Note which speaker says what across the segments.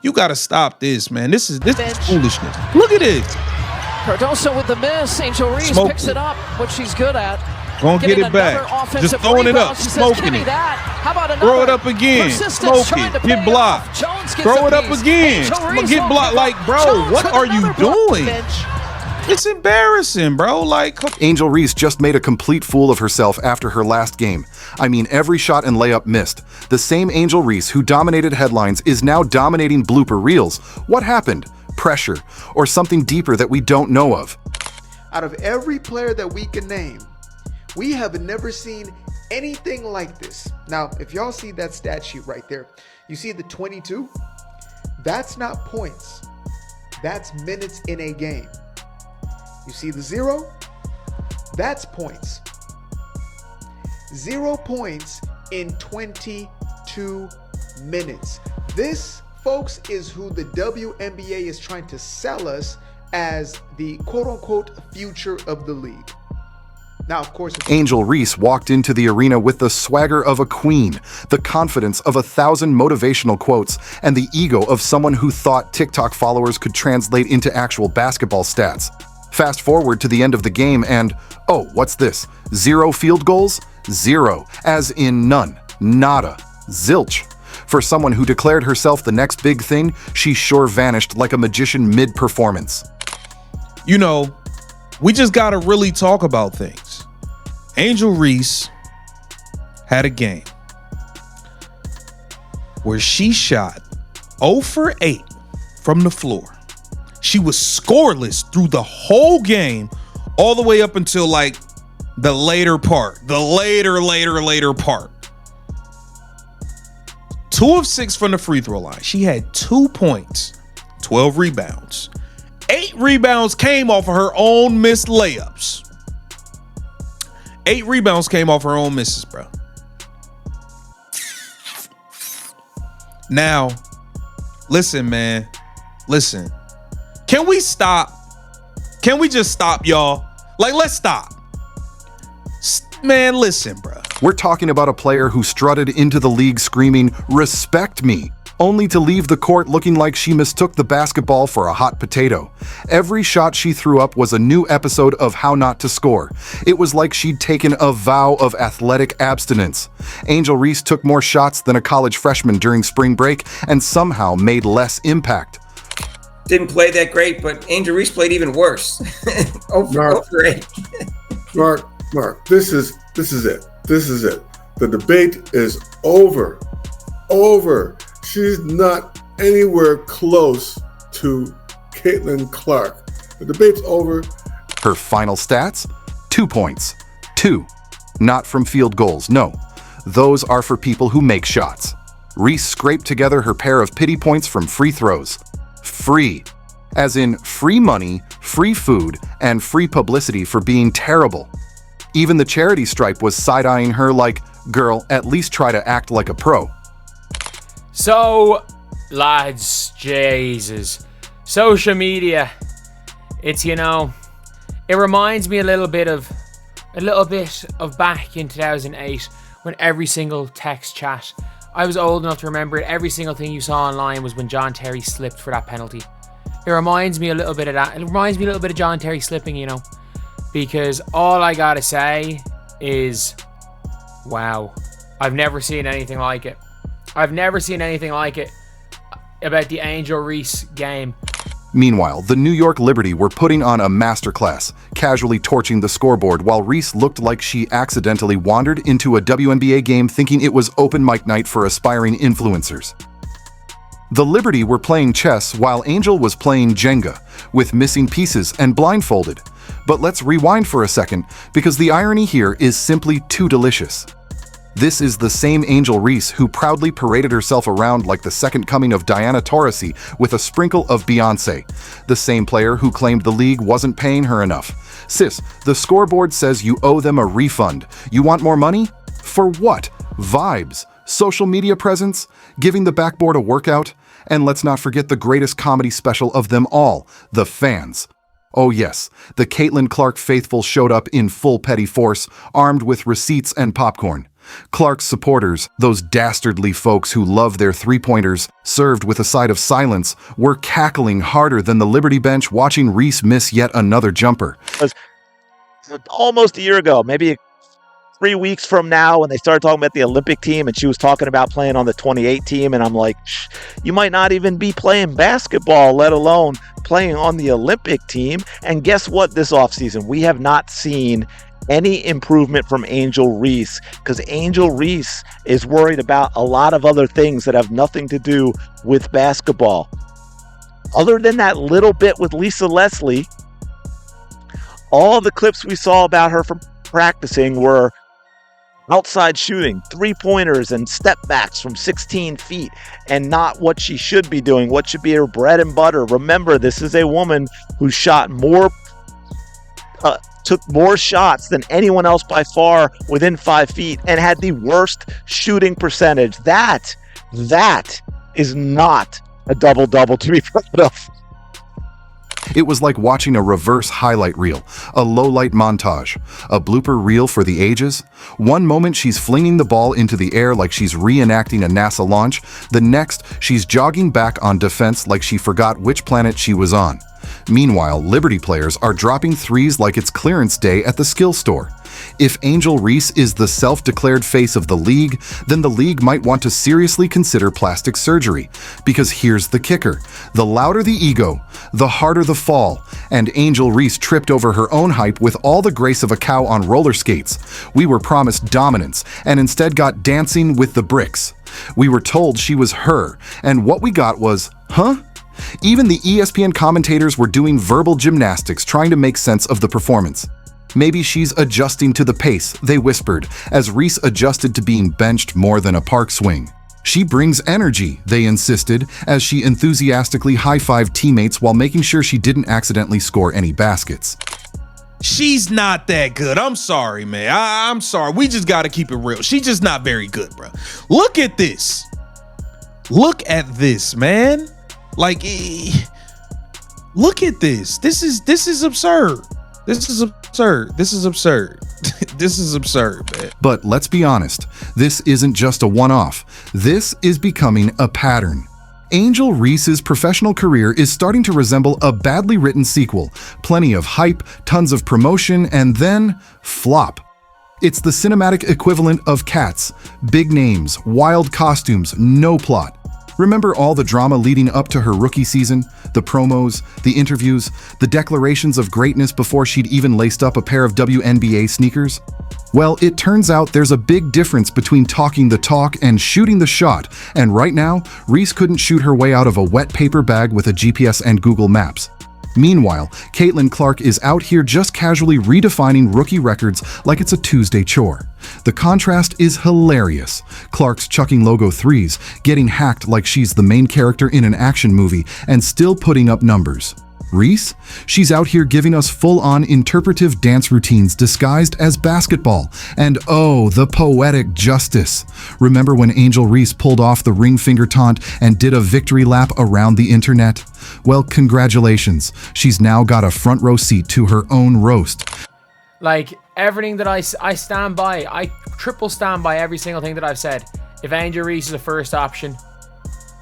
Speaker 1: You got to stop this, man. This is foolishness. Look at this.
Speaker 2: Cardoso with the miss. Angel Reese picks it up, what she's good at.
Speaker 1: Gonna get it back. Just throwing it up, smoking it.
Speaker 2: How about another?
Speaker 1: Throw it up again. Smoke it. Get blocked. Throw it up again. Get blocked. Like, bro, what are you doing? It's embarrassing, bro. Like,
Speaker 3: Angel Reese just made a complete fool of herself after her last game. I mean, every shot and layup missed. The same Angel Reese who dominated headlines is now dominating blooper reels. What happened? Pressure, or something deeper that we don't know of.
Speaker 4: Out of every player that we can name, we have never seen anything like this. Now, if y'all see that stat sheet right there, you see the 22? That's not points. That's minutes in a game. You see the 0? That's points. 0 points in 22 minutes. This, folks, is who the WNBA is trying to sell us as the quote-unquote future of the league. Now, of course,
Speaker 3: Angel Reese walked into the arena with the swagger of a queen, the confidence of 1,000 motivational quotes, and the ego of someone who thought TikTok followers could translate into actual basketball stats. Fast forward to the end of the game and, oh, what's this? 0 field goals? 0, as in none, nada, zilch. For someone who declared herself the next big thing, she sure vanished like a magician mid-performance.
Speaker 1: you know, we just got to really talk about things. Angel Reese had a game where she shot 0 for 8 from the floor. She was scoreless through the whole game, all the way up until like the later part, the later part. 2 of 6 from the free throw line. She had 2 points, 12 rebounds. 8 rebounds came off of her own missed layups. 8 rebounds came off her own misses, bro. Now, listen, man. Listen. Can we stop? Can we just stop, y'all? Like, let's stop. Man, listen, bro.
Speaker 3: We're talking about a player who strutted into the league screaming, "Respect me," only to leave the court looking like she mistook the basketball for a hot potato. Every shot she threw up was a new episode of How Not to Score. It was like she'd taken a vow of athletic abstinence. Angel Reese took more shots than a college freshman during spring break and somehow made less impact.
Speaker 5: Didn't play that great, but Angel Reese played even worse. over 8.
Speaker 6: Mark, this is it. This is it. The debate is over. She's not anywhere close to Caitlin Clark. The debate's over.
Speaker 3: Her final stats? 2 points. 2. Not from field goals, no. Those are for people who make shots. Reese scraped together her pair of pity points from free throws. Free. As in free money, free food, and free publicity for being terrible. Even the charity stripe was side-eyeing her like, girl, at least try to act like a pro.
Speaker 7: So, lads, Jesus, social media, it's, you know, it reminds me a little bit of back in 2008 when every single text chat, I was old enough to remember it, every single thing you saw online was when John Terry slipped for that penalty. It reminds me a little bit of that. It reminds me a little bit of John Terry slipping, you know, because all I gotta say is, wow, I've never seen anything like it. I've never seen anything like it about the Angel Reese game.
Speaker 3: Meanwhile, the New York Liberty were putting on a masterclass, casually torching the scoreboard while Reese looked like she accidentally wandered into a WNBA game thinking it was open mic night for aspiring influencers. The Liberty were playing chess while Angel was playing Jenga, with missing pieces and blindfolded. But let's rewind for a second, because the irony here is simply too delicious. This is the same Angel Reese who proudly paraded herself around like the second coming of Diana Taurasi with a sprinkle of Beyonce. The same player who claimed the league wasn't paying her enough. Sis, the scoreboard says you owe them a refund. You want more money? For what? Vibes? Social media presence? Giving the backboard a workout? And let's not forget the greatest comedy special of them all, the fans. Oh yes, the Caitlin Clark faithful showed up in full petty force, armed with receipts and popcorn. Clark's supporters, those dastardly folks who love their three-pointers, served with a side of silence, were cackling harder than the Liberty bench watching Reese miss yet another jumper.
Speaker 8: Almost a year ago, maybe 3 weeks from now, when they started talking about the Olympic team and she was talking about playing on the 28 team, and I'm like, you might not even be playing basketball, let alone playing on the Olympic team. And guess what, this offseason, we have not seen any improvement from Angel Reese, because Angel Reese is worried about a lot of other things that have nothing to do with basketball. Other than that little bit with Lisa Leslie, all the clips we saw about her from practicing were outside shooting, three-pointers and step backs from 16 feet, and not what she should be doing, what should be her bread and butter. Remember, this is a woman who shot took more shots than anyone else by far within 5 feet, and had the worst shooting percentage. That is not a double-double to be proud of.
Speaker 3: It was like watching a reverse highlight reel, a low-light montage, a blooper reel for the ages. One moment she's flinging the ball into the air like she's reenacting a NASA launch. The next, she's jogging back on defense like she forgot which planet she was on. Meanwhile, Liberty players are dropping threes like it's clearance day at the skill store. If Angel Reese is the self-declared face of the league, then the league might want to seriously consider plastic surgery. Because here's the kicker. The louder the ego, the harder the fall. And Angel Reese tripped over her own hype with all the grace of a cow on roller skates. We were promised dominance, and instead got dancing with the bricks. We were told she was her, and what we got was, huh? Even the ESPN commentators were doing verbal gymnastics trying to make sense of the performance. Maybe she's adjusting to the pace, they whispered, as Reese adjusted to being benched more than a park swing. She brings energy, they insisted, as she enthusiastically high-fived teammates while making sure she didn't accidentally score any baskets.
Speaker 1: She's not that good. I'm sorry, man. I'm sorry. We just got to keep it real. She's just not very good, bro. Look at this. Look at this, man. Like, look at this. This is absurd. This is absurd. This is absurd. This is absurd, man.
Speaker 3: But let's be honest, this isn't just a one-off. This is becoming a pattern. Angel Reese's professional career is starting to resemble a badly written sequel. Plenty of hype, tons of promotion, and then flop. It's the cinematic equivalent of Cats. Big names, wild costumes, no plot. Remember all the drama leading up to her rookie season? The promos, the interviews, the declarations of greatness before she'd even laced up a pair of WNBA sneakers? Well, it turns out there's a big difference between talking the talk and shooting the shot, and right now, Reese couldn't shoot her way out of a wet paper bag with a GPS and Google Maps. Meanwhile, Caitlin Clark is out here just casually redefining rookie records like it's a Tuesday chore. The contrast is hilarious. Clark's chucking logo threes, getting hacked like she's the main character in an action movie, and still putting up numbers. Reese? She's out here giving us full-on interpretive dance routines disguised as basketball. And oh, the poetic justice. Remember when Angel Reese pulled off the ring finger taunt and did a victory lap around the internet? Well, congratulations. She's now got a front row seat to her own roast.
Speaker 7: Like, everything that I stand by, I triple stand by every single thing that I've said. If Angel Reese is a first option,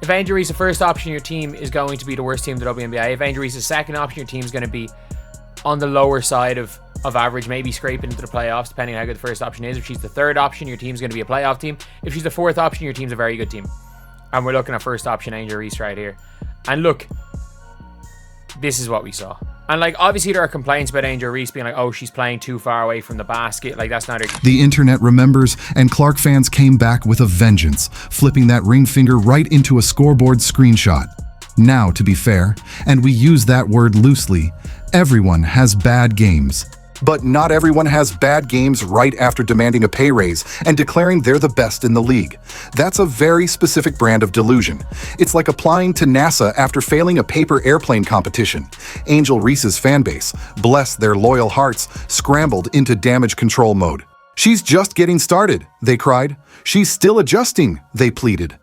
Speaker 7: your team is going to be the worst team in the WNBA. If Angel Reese is second option, your team is going to be on the lower side of average, maybe scraping into the playoffs, depending on how good the first option is. If she's the third option, your team's going to be a playoff team. If she's the fourth option, your team's a very good team. And we're looking at first option Angel Reese right here. And look, this is what we saw. And like, obviously there are complaints about Angel Reese being like, oh, she's playing too far away from the basket. Like, that's not her.
Speaker 3: The internet remembers, and Clark fans came back with a vengeance, flipping that ring finger right into a scoreboard screenshot. Now, to be fair, and we use that word loosely, everyone has bad games. But not everyone has bad games right after demanding a pay raise and declaring they're the best in the league. That's a very specific brand of delusion. It's like applying to NASA after failing a paper airplane competition. Angel Reese's fanbase, bless their loyal hearts, scrambled into damage control mode. She's just getting started, they cried. She's still adjusting, they pleaded.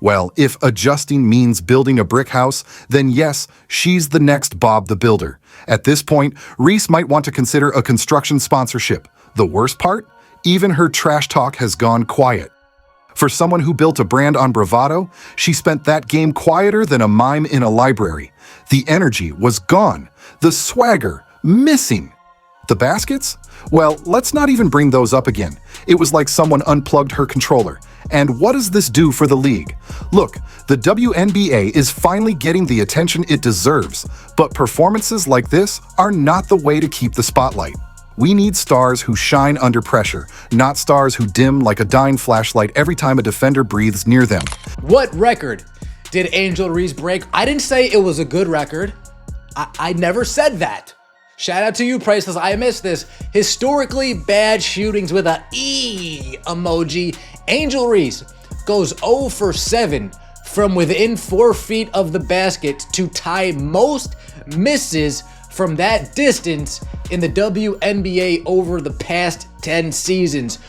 Speaker 3: Well, if adjusting means building a brick house, then yes, she's the next Bob the Builder. At this point, Reese might want to consider a construction sponsorship. The worst part? Even her trash talk has gone quiet. For someone who built a brand on bravado, she spent that game quieter than a mime in a library. The energy was gone. The swagger missing. The baskets? Well, let's not even bring those up again. It was like someone unplugged her controller. And what does this do for the league? Look, the WNBA is finally getting the attention it deserves, but performances like this are not the way to keep the spotlight. We need stars who shine under pressure, not stars who dim like a dying flashlight every time a defender breathes near them.
Speaker 9: What record did Angel Reese break? I didn't say it was a good record. I never said that. Shout out to you, Priceless. I missed this. Historically bad shootings with a E emoji. Angel Reese goes 0 for 7 from within 4 feet of the basket to tie most misses from that distance in the WNBA over the past 10 seasons.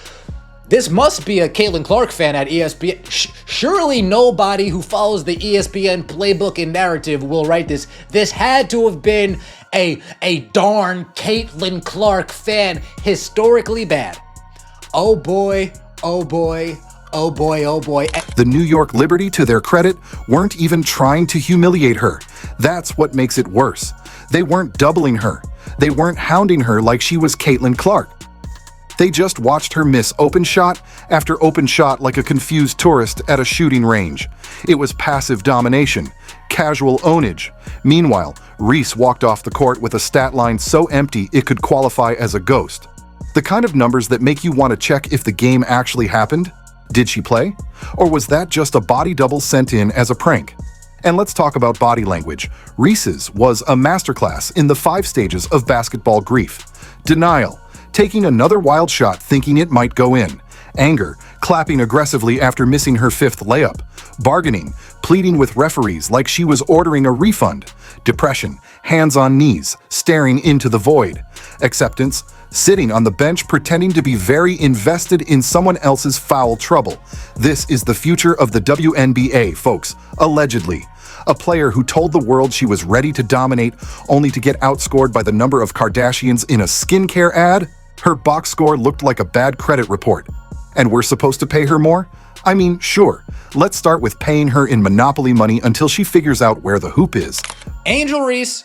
Speaker 9: This must be a Caitlin Clark fan at ESPN. Surely nobody who follows the ESPN playbook and narrative will write this. This had to have been a darn Caitlin Clark fan. Historically bad. Oh boy, oh boy, oh boy, oh boy.
Speaker 3: The New York Liberty, to their credit, weren't even trying to humiliate her. That's what makes it worse. They weren't doubling her. They weren't hounding her like she was Caitlin Clark. They just watched her miss open shot after open shot like a confused tourist at a shooting range. It was passive domination, casual ownage. Meanwhile, Reese walked off the court with a stat line so empty it could qualify as a ghost. The kind of numbers that make you want to check if the game actually happened. Did she play? Or was that just a body double sent in as a prank? And let's talk about body language. Reese's was a masterclass in the 5 stages of basketball grief. Denial, taking another wild shot thinking it might go in. Anger, clapping aggressively after missing her 5th layup. Bargaining, pleading with referees like she was ordering a refund. Depression, hands on knees, staring into the void. Acceptance, sitting on the bench pretending to be very invested in someone else's foul trouble. This is the future of the WNBA, folks, allegedly. A player who told the world she was ready to dominate only to get outscored by the number of Kardashians in a skincare ad? Her box score looked like a bad credit report. And we're supposed to pay her more? I mean, sure. Let's start with paying her in Monopoly money until she figures out where the hoop is.
Speaker 9: Angel Reese,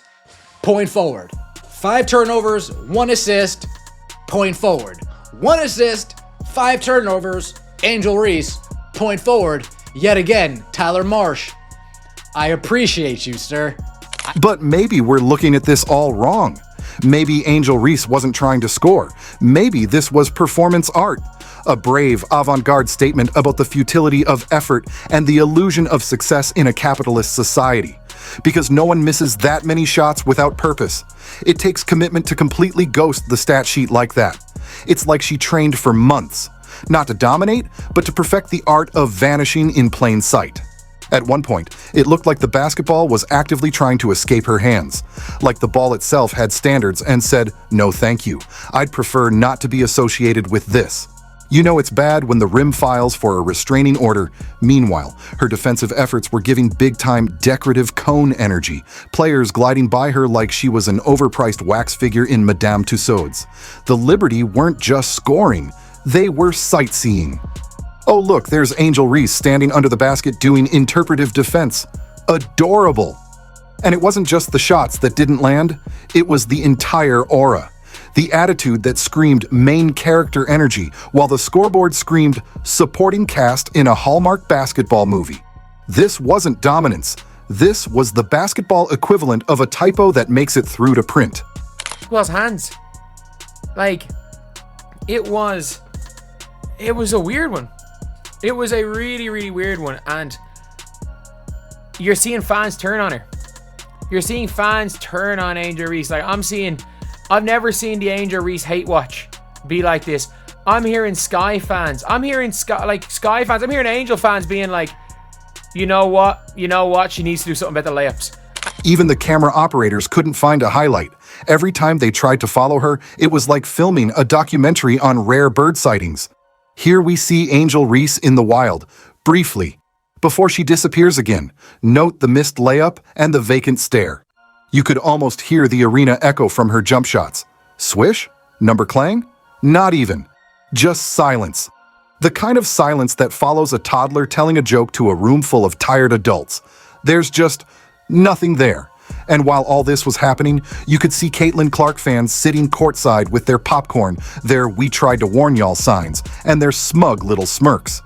Speaker 9: point forward. 5 turnovers, 1 assist, point forward. 1 assist, 5 turnovers, Angel Reese, point forward. Yet again, Tyler Marsh. I appreciate you, sir.
Speaker 3: But maybe we're looking at this all wrong. Maybe Angel Reese wasn't trying to score. Maybe this was performance art. A brave, avant-garde statement about the futility of effort and the illusion of success in a capitalist society. Because no one misses that many shots without purpose. It takes commitment to completely ghost the stat sheet like that. It's like she trained for months. Not to dominate, but to perfect the art of vanishing in plain sight. At one point, it looked like the basketball was actively trying to escape her hands. Like the ball itself had standards and said, "No thank you. I'd prefer not to be associated with this." You know it's bad when the rim files for a restraining order. Meanwhile, her defensive efforts were giving big-time decorative cone energy, players gliding by her like she was an overpriced wax figure in Madame Tussauds. The Liberty weren't just scoring, they were sightseeing. Oh look, there's Angel Reese standing under the basket doing interpretive defense. Adorable! And it wasn't just the shots that didn't land, it was the entire aura. The attitude that screamed main character energy, while the scoreboard screamed supporting cast in a Hallmark basketball movie. This wasn't dominance. This was the basketball equivalent of a typo that makes it through to print.
Speaker 7: It was hands. Like, it was a weird one. It was a really, really weird one. And you're seeing fans turn on her. You're seeing fans turn on Angel Reese. Like, I've never seen the Angel Reese hate watch be like this. I'm hearing Sky fans. I'm hearing Sky fans. I'm hearing Angel fans being like, you know what? She needs to do something about the layups.
Speaker 3: Even the camera operators couldn't find a highlight. Every time they tried to follow her, it was like filming a documentary on rare bird sightings. Here we see Angel Reese in the wild, briefly, before she disappears again. Note the missed layup and the vacant stare. You could almost hear the arena echo from her jump shots. Swish? Number clang? Not even. Just silence. The kind of silence that follows a toddler telling a joke to a room full of tired adults. There's just nothing there. And while all this was happening, you could see Caitlin Clark fans sitting courtside with their popcorn, their "we tried to warn y'all" signs, and their smug little smirks.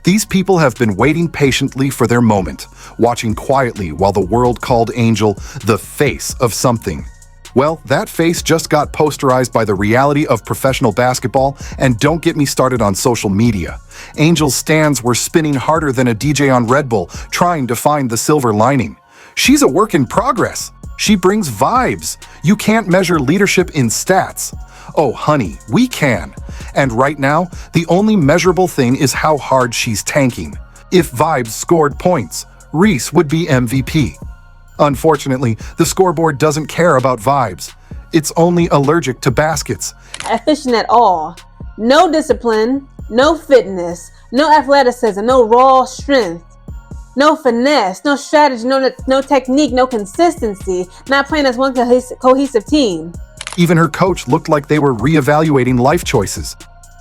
Speaker 3: These people have been waiting patiently for their moment, watching quietly while the world called Angel the face of something. Well, that face just got posterized by the reality of professional basketball, and don't get me started on social media. Angel's stands were spinning harder than a DJ on Red Bull, trying to find the silver lining. She's a work in progress. She brings vibes. You can't measure leadership in stats. Oh, honey, we can. And right now, the only measurable thing is how hard she's tanking. If vibes scored points, Reese would be MVP. Unfortunately, the scoreboard doesn't care about vibes. It's only allergic to baskets.
Speaker 10: Efficient at all. No discipline, no fitness, no athleticism, no raw strength, no finesse, no strategy, no technique, no consistency, not playing as one cohesive team.
Speaker 3: Even her coach looked like they were reevaluating life choices.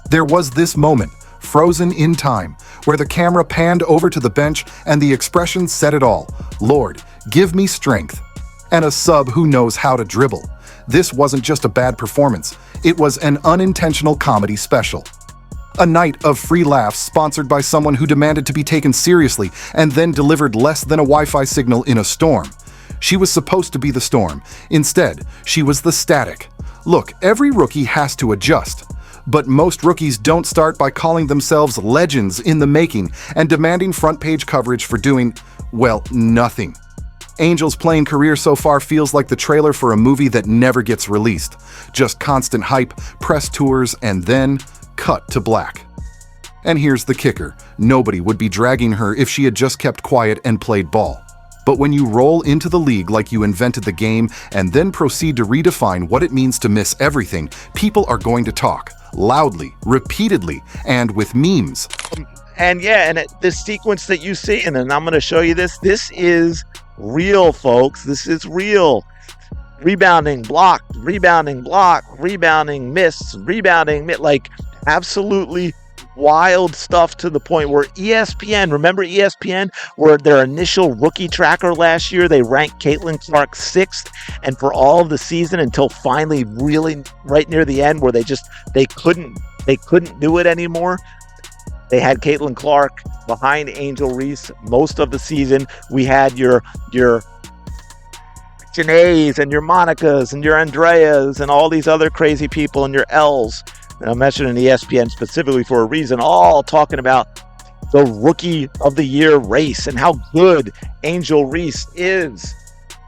Speaker 3: There was this moment, frozen in time, where the camera panned over to the bench and the expression said it all. Lord, give me strength. And a sub who knows how to dribble. This wasn't just a bad performance. It was an unintentional comedy special. A night of free laughs sponsored by someone who demanded to be taken seriously and then delivered less than a Wi-Fi signal in a storm. She was supposed to be the storm. Instead, she was the static. Look, every rookie has to adjust. But most rookies don't start by calling themselves legends in the making and demanding front-page coverage for doing, well, nothing. Angel's playing career so far feels like the trailer for a movie that never gets released. Just constant hype, press tours, and then cut to black. And here's the kicker. Nobody would be dragging her if she had just kept quiet and played ball. But when you roll into the league like you invented the game and then proceed to redefine what it means to miss everything, people are going to talk. Loudly, repeatedly, and with memes.
Speaker 8: And yeah, and this sequence that you see, and then I'm going to show you this is real, folks. This is real. Rebounding, blocked, rebounding, block, rebounding, miss, rebounding, like absolutely wild stuff to the point where ESPN, remember ESPN, where their initial rookie tracker last year, they ranked Caitlin Clark 6th, and for all of the season until finally really right near the end where they couldn't do it anymore. They had Caitlin Clark behind Angel Reese most of the season. We had your Janaes and your Monicas and your Andreas and all these other crazy people and your L's. And I'm mentioning ESPN specifically for a reason, all talking about the Rookie of the Year race and how good Angel Reese is.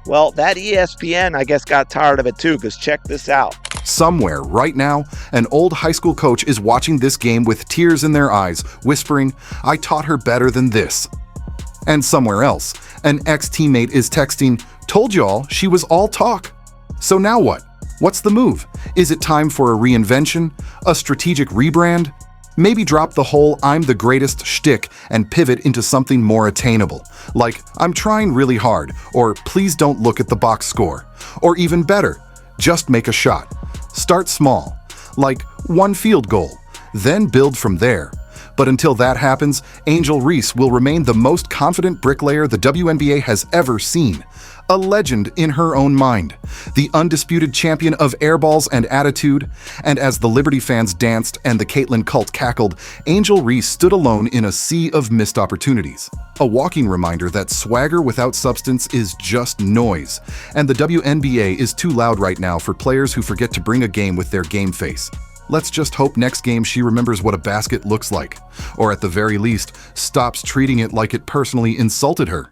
Speaker 8: Well, that ESPN, I guess, got tired of it too, because check this out.
Speaker 3: Somewhere, right now, an old high school coach is watching this game with tears in their eyes, whispering, "I taught her better than this." And somewhere else, an ex-teammate is texting, "Told y'all she was all talk." So now what? What's the move? Is it time for a reinvention? A strategic rebrand? Maybe drop the whole "I'm the greatest" shtick and pivot into something more attainable, like "I'm trying really hard," or "Please don't look at the box score." Or even better, just make a shot. Start small, like one field goal, then build from there. But until that happens, Angel Reese will remain the most confident bricklayer the WNBA has ever seen. A legend in her own mind, the undisputed champion of airballs and attitude. And as the Liberty fans danced and the Caitlin cult cackled, Angel Reese stood alone in a sea of missed opportunities. A walking reminder that swagger without substance is just noise, and the WNBA is too loud right now for players who forget to bring a game with their game face. Let's just hope next game she remembers what a basket looks like, or at the very least, stops treating it like it personally insulted her.